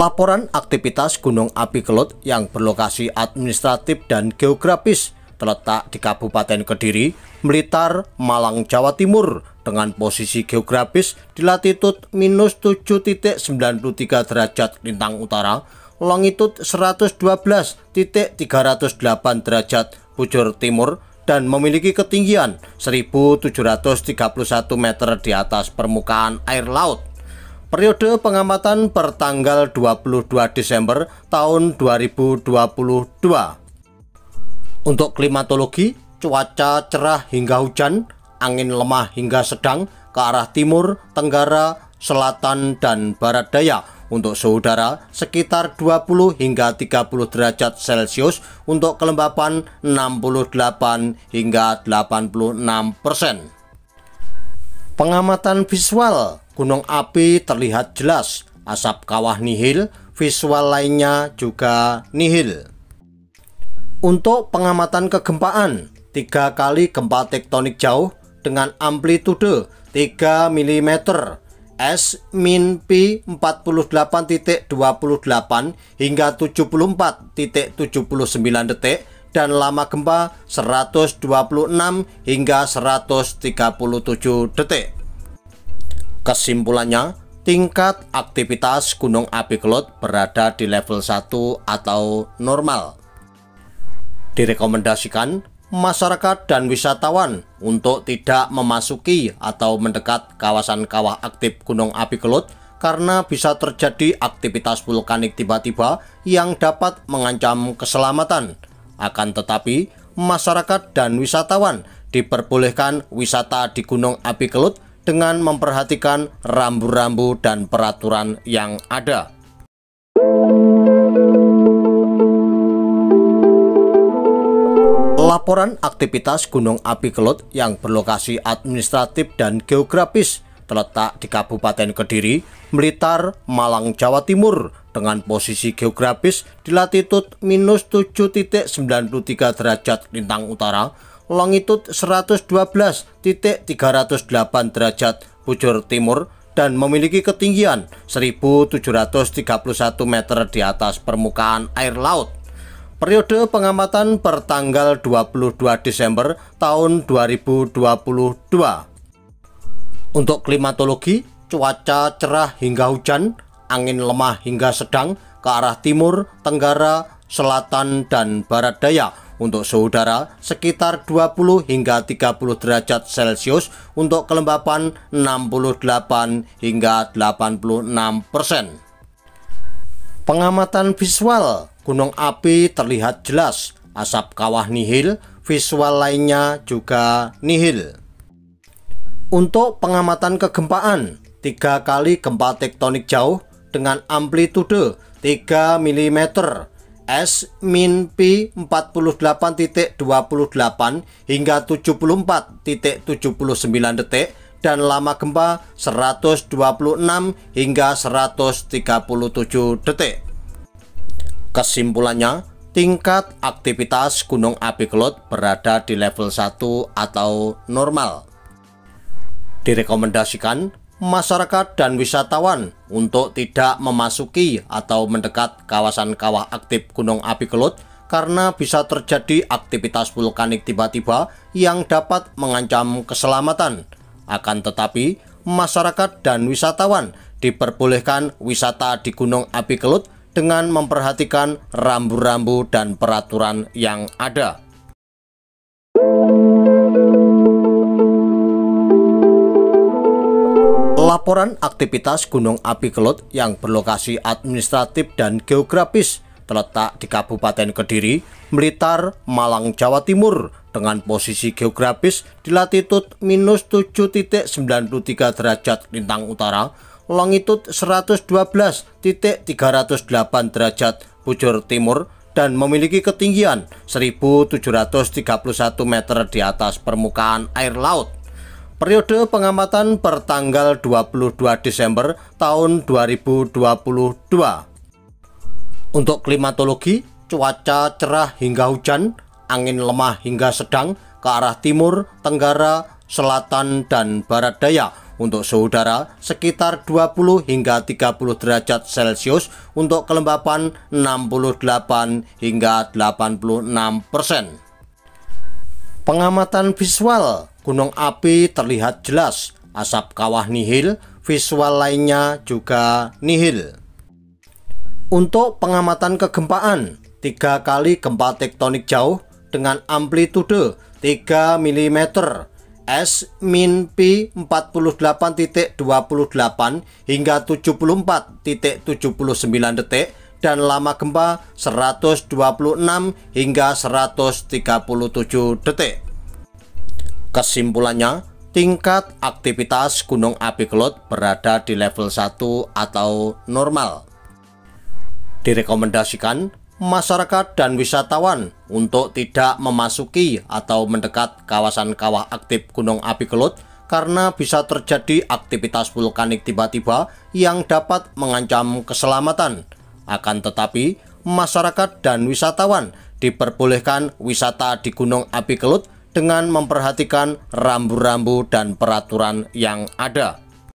Laporan aktivitas gunung api Kelut yang berlokasi administratif dan geografis terletak di Kabupaten Kediri, Blitar, Malang, Jawa Timur dengan posisi geografis di latitud -7.93 derajat lintang utara, longitud 112.308 derajat bujur timur, dan memiliki ketinggian 1.731 meter di atas permukaan air laut. Periode pengamatan per tanggal 22 Desember tahun 2022. Untuk klimatologi, cuaca cerah hingga hujan, angin lemah hingga sedang ke arah timur, tenggara, selatan, dan barat daya. Untuk suhu udara sekitar 20 hingga 30 derajat Celcius, untuk kelembapan 68 hingga 86%. Pengamatan visual, gunung api terlihat jelas, asap kawah nihil, visual lainnya juga nihil. Untuk pengamatan kegempaan, 3 kali gempa tektonik jauh dengan amplitude 3 mm, S-Pi 48.28 hingga 74.79 detik, dan lama gempa 126 hingga 137 detik. Kesimpulannya, tingkat aktivitas gunung api Kelut berada di level 1 atau normal. Direkomendasikan masyarakat dan wisatawan untuk tidak memasuki atau mendekat kawasan kawah aktif gunung api Kelut karena bisa terjadi aktivitas vulkanik tiba-tiba yang dapat mengancam keselamatan. Akan tetapi, masyarakat dan wisatawan diperbolehkan wisata di gunung api Kelut dengan memperhatikan rambu-rambu dan peraturan yang ada. Laporan aktivitas gunung api Kelut yang berlokasi administratif dan geografis terletak di Kabupaten Kediri, Blitar, Malang, Jawa Timur dengan posisi geografis di latitud -7.93 derajat lintang utara, longitud 112.308 derajat bujur timur, dan memiliki ketinggian 1.731 meter di atas permukaan air laut. Periode pengamatan per tanggal 22 Desember tahun 2022. Untuk klimatologi, cuaca cerah hingga hujan, angin lemah hingga sedang ke arah timur, tenggara, selatan, dan barat daya. Untuk suhu udara sekitar 20 hingga 30 derajat Celcius, untuk kelembapan 68 hingga 86%. Pengamatan visual, gunung api terlihat jelas, asap kawah nihil, visual lainnya juga nihil. Untuk pengamatan kegempaan, 3 kali gempa tektonik jauh dengan amplitude 3 mm, S-Pi 48.28 hingga 74.79 detik, dan lama gempa 126 hingga 137 detik. Kesimpulannya, tingkat aktivitas gunung api Kelut berada di level 1 atau normal. Direkomendasikan masyarakat dan wisatawan untuk tidak memasuki atau mendekat kawasan kawah aktif gunung api Kelut karena bisa terjadi aktivitas vulkanik tiba-tiba yang dapat mengancam keselamatan. Akan tetapi, masyarakat dan wisatawan diperbolehkan wisata di gunung api Kelut dengan memperhatikan rambu-rambu dan peraturan yang ada. Laporan aktivitas gunung api Kelut yang berlokasi administratif dan geografis terletak di Kabupaten Kediri, Blitar, Malang, Jawa Timur dengan posisi geografis di latitud -7.93 derajat lintang utara, longitud 112.308 derajat bujur timur, dan memiliki ketinggian 1.731 meter di atas permukaan air laut. Periode pengamatan per tanggal 22 Desember tahun 2022. Untuk klimatologi, cuaca cerah hingga hujan, angin lemah hingga sedang ke arah timur, tenggara, selatan, dan barat daya. untuk suhu udara sekitar 20 hingga 30 derajat Celcius, untuk kelembapan 68 hingga 86%. Pengamatan visual, gunung api terlihat jelas, asap kawah nihil, visual lainnya juga nihil. Untuk pengamatan kegempaan, 3 kali gempa tektonik jauh dengan amplitude 3 mm, S-Pi 48.28 hingga 74.79 detik, dan lama gempa 126 hingga 137 detik. Kesimpulannya, tingkat aktivitas Gunung Api Kelut berada di level 1 atau normal. Direkomendasikan masyarakat dan wisatawan untuk tidak memasuki atau mendekat kawasan kawah aktif Gunung Api Kelut karena bisa terjadi aktivitas vulkanik tiba-tiba yang dapat mengancam keselamatan. Akan tetapi, masyarakat dan wisatawan diperbolehkan wisata di Gunung Api Kelut dengan memperhatikan rambu-rambu dan peraturan yang ada.